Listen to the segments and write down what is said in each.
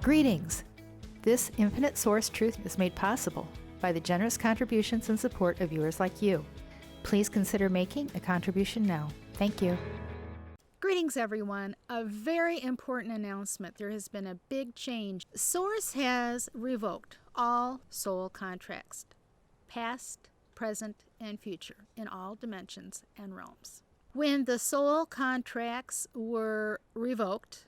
Greetings! This infinite source truth is made possible by the generous contributions and support of viewers like you. Please consider making a contribution now. Thank you. Greetings, everyone. A very important announcement. There has been a big change. Source has revoked all soul contracts, past, present, and future, in all dimensions and realms. When the soul contracts were revoked,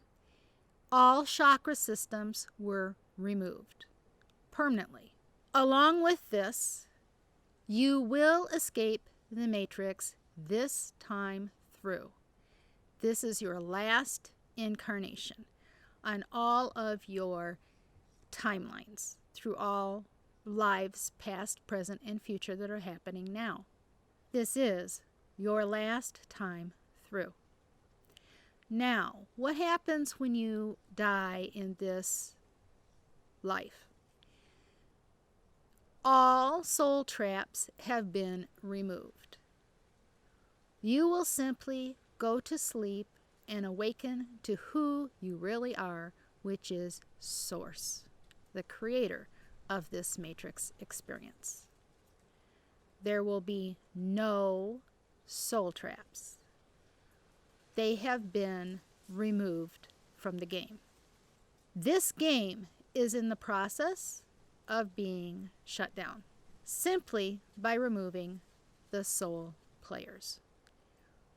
all chakra systems were removed permanently. Along with this, you will escape the matrix this time through. This is your last incarnation on all of your timelines through all lives, past, present, and future that are happening now. This is your last time through. Now, what happens when you die in this life? All soul traps have been removed. You will simply go to sleep and awaken to who you really are, which is Source, the creator of this matrix experience. There will be no soul traps. They have been removed from the game. This game is in the process of being shut down simply by removing the soul players.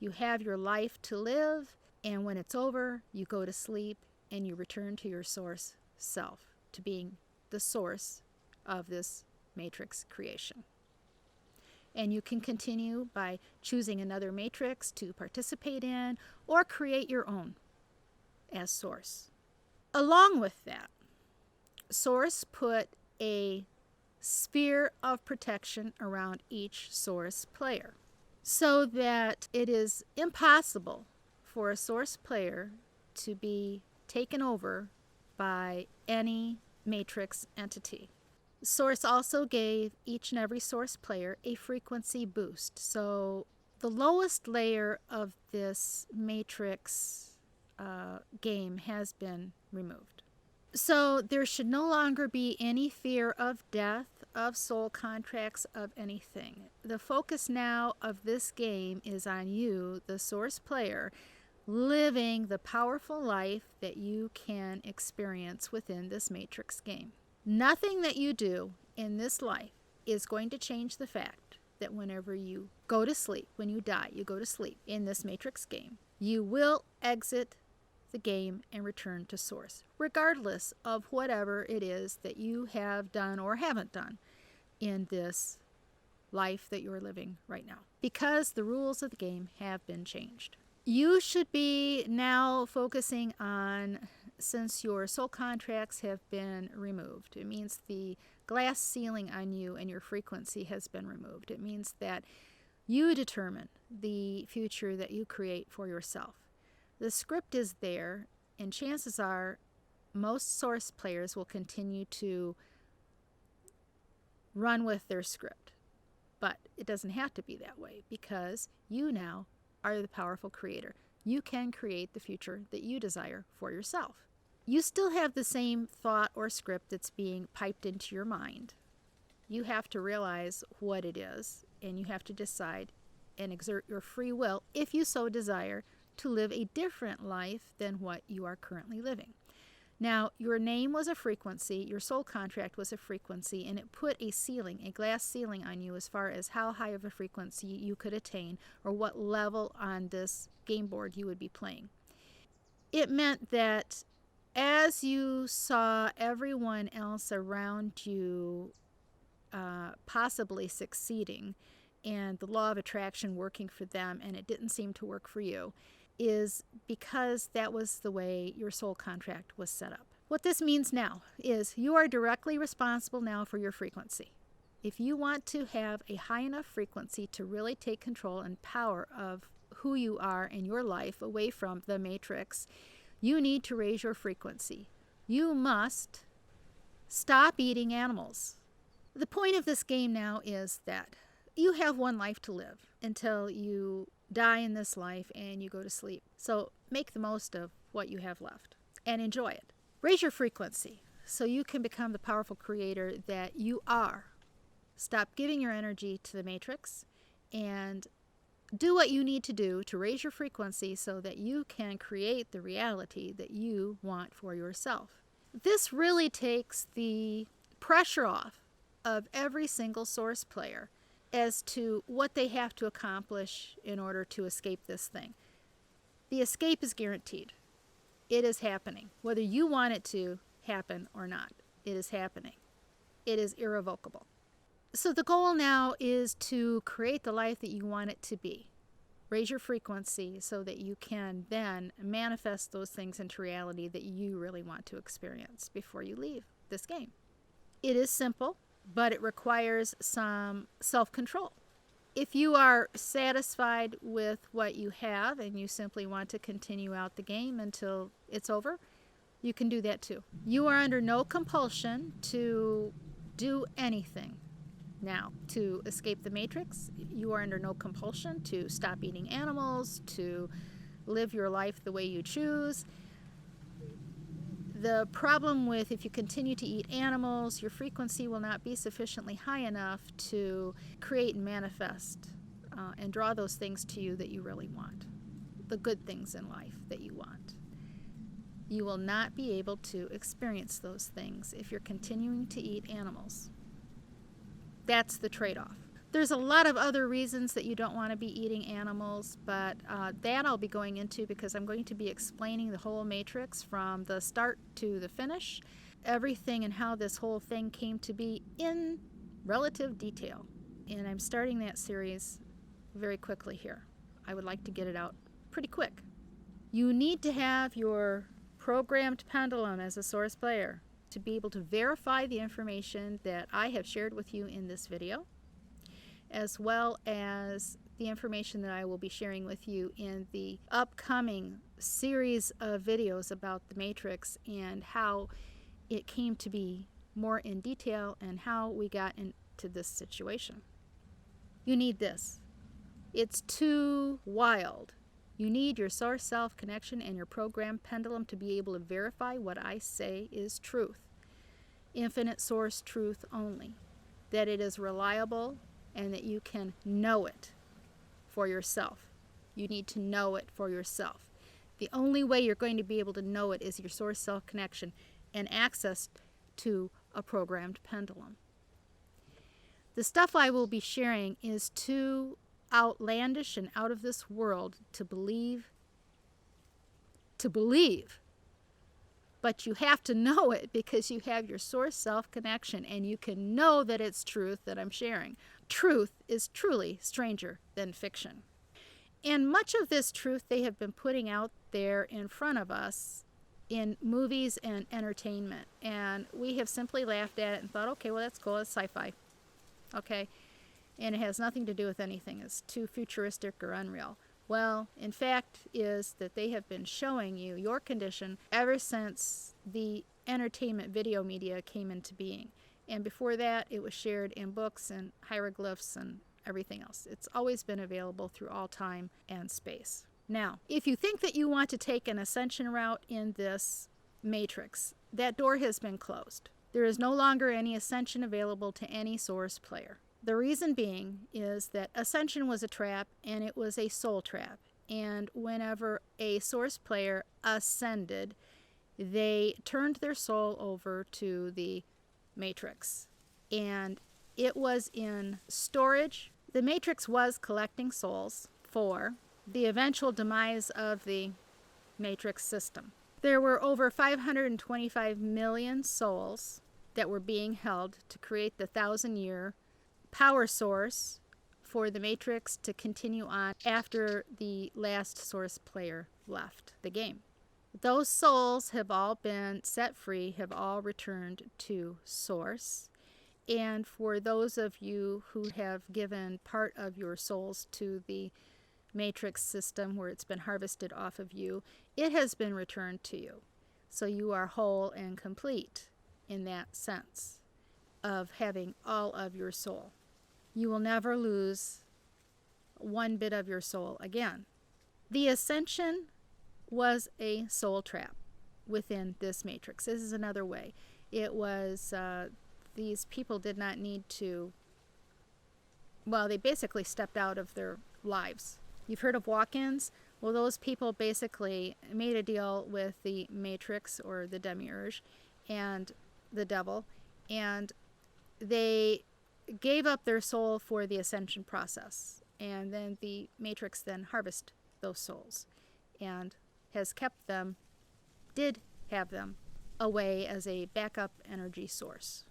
You have your life to live, and when it's over, you go to sleep and you return to your source self, to being the source of this matrix creation. And you can continue by choosing another matrix to participate in or create your own as Source. Along with that, Source put a sphere of protection around each Source player so that it is impossible for a Source player to be taken over by any matrix entity. Source also gave each and every Source player a frequency boost. So the lowest layer of this matrix game has been removed. So there should no longer be any fear of death, of soul contracts, of anything. The focus now of this game is on you, the Source player, living the powerful life that you can experience within this matrix game. Nothing that you do in this life is going to change the fact that whenever you go to sleep, when you die, you go to sleep in this matrix game, you will exit the game and return to Source, regardless of whatever it is that you have done or haven't done in this life that you're living right now, because the rules of the game have been changed. You should be now focusing on, since your soul contracts have been removed, it means the glass ceiling on you and your frequency has been removed. It means that you determine the future that you create for yourself. The script is there, and chances are most Source players will continue to run with their script. But it doesn't have to be that way, because you now are the powerful creator. You can create the future that you desire for yourself. You still have the same thought or script that's being piped into your mind. You have to realize what it is, and you have to decide and exert your free will, if you so desire, to live a different life than what you are currently living. Now, your name was a frequency, your soul contract was a frequency, and it put a ceiling, a glass ceiling on you as far as how high of a frequency you could attain or what level on this game board you would be playing. It meant that as you saw everyone else around you possibly succeeding and the law of attraction working for them, and it didn't seem to work for you, is because that was the way your soul contract was set up. What this means now is you are directly responsible now for your frequency. If you want to have a high enough frequency to really take control and power of who you are in your life away from the matrix, you need to raise your frequency. You must stop eating animals. The point of this game now is that you have one life to live until you die in this life and you go to sleep. So make the most of what you have left and enjoy it. Raise your frequency so you can become the powerful creator that you are. Stop giving your energy to the matrix and do what you need to do to raise your frequency so that you can create the reality that you want for yourself. This really takes the pressure off of every single source player as to what they have to accomplish in order to escape this thing. The escape is guaranteed. It is happening. Whether you want it to happen or not, it is happening. It is irrevocable. So the goal now is to create the life that you want it to be. Raise your frequency so that you can then manifest those things into reality that you really want to experience before you leave this game. It is simple, but it requires some self-control. If you are satisfied with what you have and you simply want to continue out the game until it's over, you can do that too. You are under no compulsion to do anything. Now, to escape the matrix, you are under no compulsion to stop eating animals, to live your life the way you choose. The problem with if you continue to eat animals, your frequency will not be sufficiently high enough to create and manifest and draw those things to you that you really want, the good things in life that you want. You will not be able to experience those things if you're continuing to eat animals. That's the trade-off. There's a lot of other reasons that you don't want to be eating animals, but that I'll be going into because I'm going to be explaining the whole matrix from the start to the finish, everything and how this whole thing came to be in relative detail. And I'm starting that series very quickly here. I would like to get it out pretty quick. You need to have your programmed pendulum as a source player to be able to verify the information that I have shared with you in this video, as well as the information that I will be sharing with you in the upcoming series of videos about the matrix and how it came to be more in detail and how we got into this situation. You need this. It's too wild. You need your source self connection and your programmed pendulum to be able to verify what I say is truth. Infinite source truth only. That it is reliable and that you can know it for yourself. You need to know it for yourself. The only way you're going to be able to know it is your source self connection and access to a programmed pendulum. The stuff I will be sharing is too outlandish and out of this world to believe. But you have to know it because you have your source self connection and you can know that it's truth that I'm sharing. Truth is truly stranger than fiction. And much of this truth they have been putting out there in front of us in movies and entertainment. And we have simply laughed at it and thought, okay, well, that's cool. It's sci-fi. Okay. And it has nothing to do with anything. It's too futuristic or unreal. Well, in fact, is that they have been showing you your condition ever since the entertainment video media came into being. And before that, it was shared in books and hieroglyphs and everything else. It's always been available through all time and space. Now, if you think that you want to take an ascension route in this matrix, that door has been closed. There is no longer any ascension available to any source player. The reason being is that ascension was a trap and it was a soul trap. And whenever a source player ascended, they turned their soul over to the matrix. And it was in storage. The matrix was collecting souls for the eventual demise of the matrix system. There were over 525 million souls that were being held to create the 1,000-year power source for the matrix to continue on after the last source player left the game. Those souls have all been set free, have all returned to source. And for those of you who have given part of your souls to the matrix system where it's been harvested off of you, it has been returned to you. So you are whole and complete in that sense of having all of your soul. You will never lose one bit of your soul again. The ascension was a soul trap. within this matrix. This is another way. It was, these people did not need to, well, they basically stepped out of their lives. You've heard of walk-ins? Well, those people basically made a deal with the matrix or the demiurge and the devil, and they gave up their soul for the ascension process. And then the matrix then harvested those souls and has kept them, did have them, away as a backup energy source.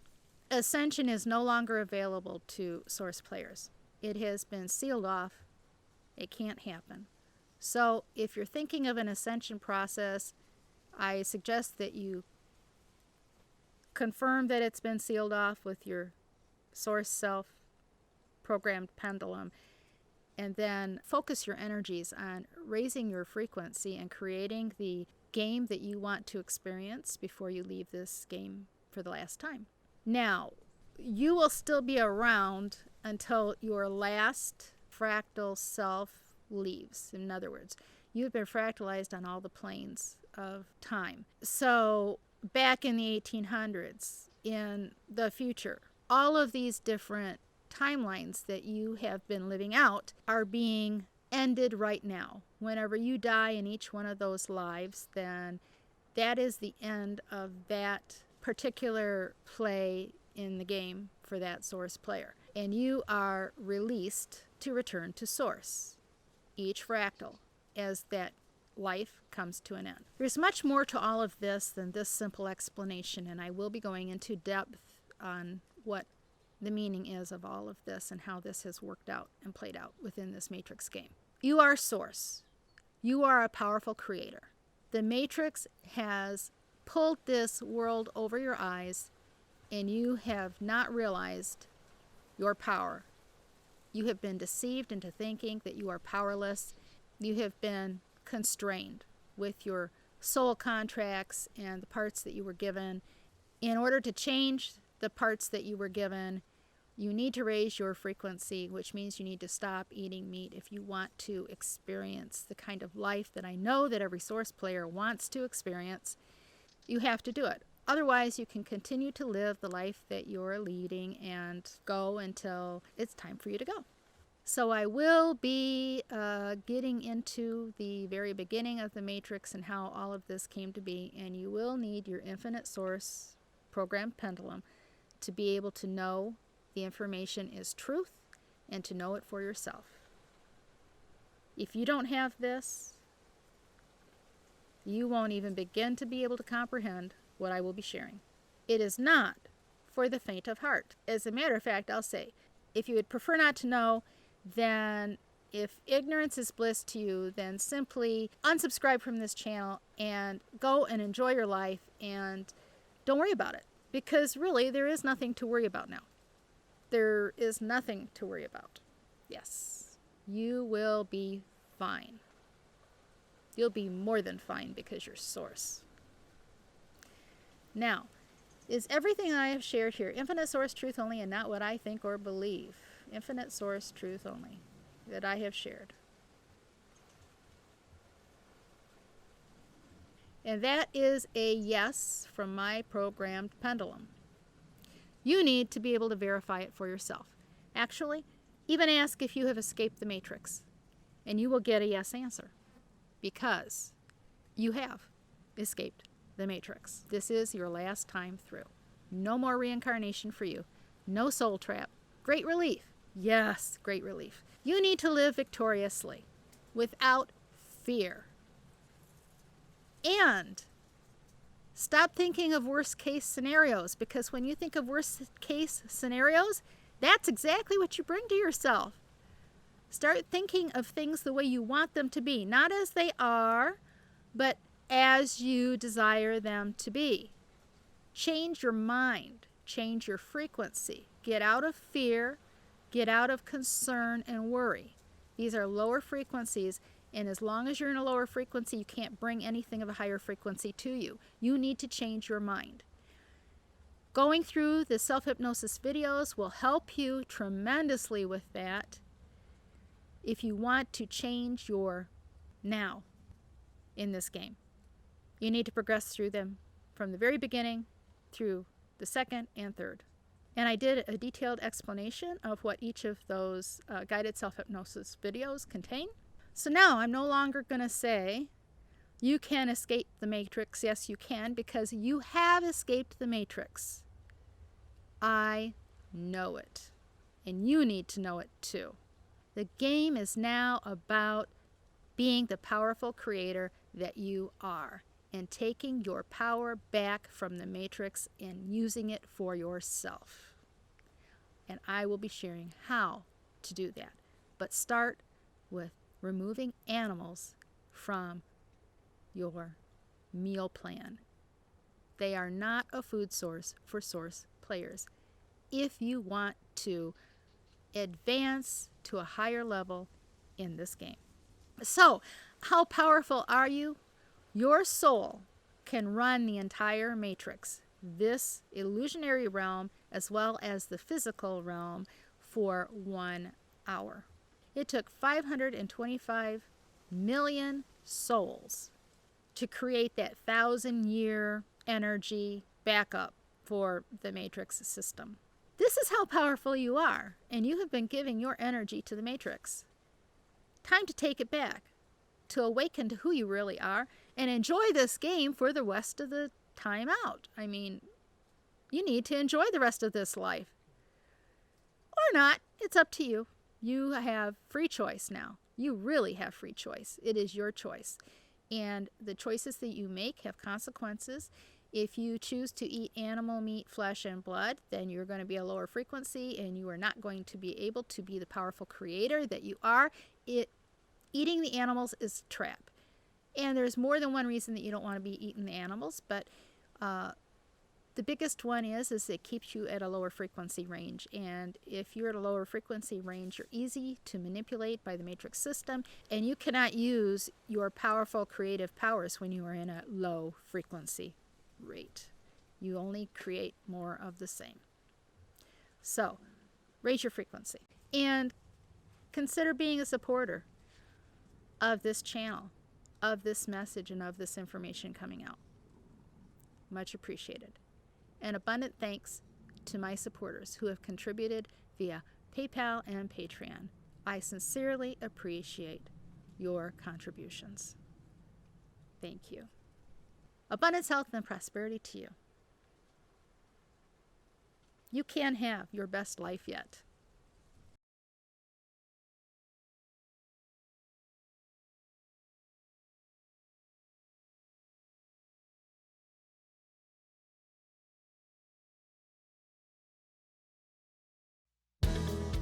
Ascension is no longer available to source players. It has been sealed off. It can't happen. So if you're thinking of an ascension process, I suggest that you confirm that it's been sealed off with your source self programmed pendulum, and then focus your energies on raising your frequency and creating the game that you want to experience before you leave this game for the last time. Now, you will still be around until your last fractal self leaves. In other words, you've been fractalized on all the planes of time. So back in the 1800s, in the future, all of these different timelines that you have been living out are being ended right now. Whenever you die in each one of those lives, then that is the end of that particular play in the game for that source player. And you are released to return to source, each fractal, as that life comes to an end. There's much more to all of this than this simple explanation, and I will be going into depth on what the meaning is of all of this and how this has worked out and played out within this matrix game. You are source. You are a powerful creator. The matrix has pulled this world over your eyes, and you have not realized your power. You have been deceived into thinking that you are powerless. You have been constrained with your soul contracts and the parts that you were given. In order to change the parts that you were given, you need to raise your frequency, which means you need to stop eating meat if you want to experience the kind of life that I know that every source player wants to experience. You have to do it. Otherwise, you can continue to live the life that you're leading and go until it's time for you to go. So I will be getting into the very beginning of the matrix and how all of this came to be, and you will need your infinite source programmed pendulum to be able to know the information is truth and to know it for yourself. If you don't have this, you won't even begin to be able to comprehend what I will be sharing. It is not for the faint of heart. As a matter of fact, I'll say, if you would prefer not to know, then if ignorance is bliss to you, then simply unsubscribe from this channel and go and enjoy your life and don't worry about it. Because really, there is nothing to worry about now. There is nothing to worry about. Yes, you will be fine. You'll be more than fine because you're source. Now, is everything I have shared here infinite source truth only and not what I think or believe? Infinite source truth only that I have shared. And that is a yes from my programmed pendulum. You need to be able to verify it for yourself. Actually, even ask if you have escaped the matrix, and you will get a yes answer, because you have escaped the matrix. This is your last time through. No more reincarnation for you. No soul trap. Great relief. Yes, great relief. You need to live victoriously, without fear. And stop thinking of worst case scenarios, because when you think of worst case scenarios, that's exactly what you bring to yourself. Start thinking of things the way you want them to be, not as they are, but as you desire them to be. Change your mind, change your frequency, get out of fear, get out of concern and worry. These are lower frequencies. And as long as you're in a lower frequency, you can't bring anything of a higher frequency to you. You need to change your mind. Going through the self-hypnosis videos will help you tremendously with that if you want to change your now in this game. You need to progress through them from the very beginning through the second and third. And I did a detailed explanation of what each of those guided self-hypnosis videos contain. So now I'm no longer going to say you can escape the matrix. Yes, you can, because you have escaped the matrix. I know it, and you need to know it too. The game is now about being the powerful creator that you are and taking your power back from the matrix and using it for yourself. And I will be sharing how to do that. But start with removing animals from your meal plan. They are not a food source for source players. If you want to advance to a higher level in this game. So, how powerful are you? Your soul can run the entire matrix, this illusionary realm as well as the physical realm, for 1 hour. It took 525 million souls to create that 1,000-year energy backup for the matrix system. This is how powerful you are, and you have been giving your energy to the matrix. Time to take it back, to awaken to who you really are, and enjoy this game for the rest of the time out. I mean, you need to enjoy the rest of this life. Or not, it's up to you. You have free choice now. You really have free choice. It is your choice. And the choices that you make have consequences. If you choose to eat animal meat, flesh, and blood, then you're going to be a lower frequency and you are not going to be able to be the powerful creator that you are. Eating the animals is a trap. And there's more than one reason that you don't want to be eating the animals, but the biggest one is it keeps you at a lower frequency range. And if you're at a lower frequency range, you're easy to manipulate by the matrix system, and you cannot use your powerful creative powers when you are in a low frequency rate. You only create more of the same. So, raise your frequency and consider being a supporter of this channel, of this message, and of this information coming out. Much appreciated. And abundant thanks to my supporters who have contributed via PayPal and Patreon. I sincerely appreciate your contributions. Thank you. Abundance, health, and prosperity to you. You can have your best life yet.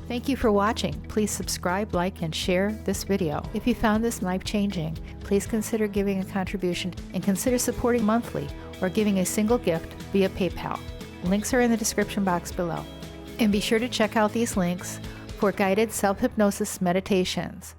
Thank you for watching. Please subscribe, like, and share this video. If you found this life-changing, please consider giving a contribution and consider supporting monthly or giving a single gift via PayPal. Links are in the description box below. And be sure to check out these links for guided self-hypnosis meditations.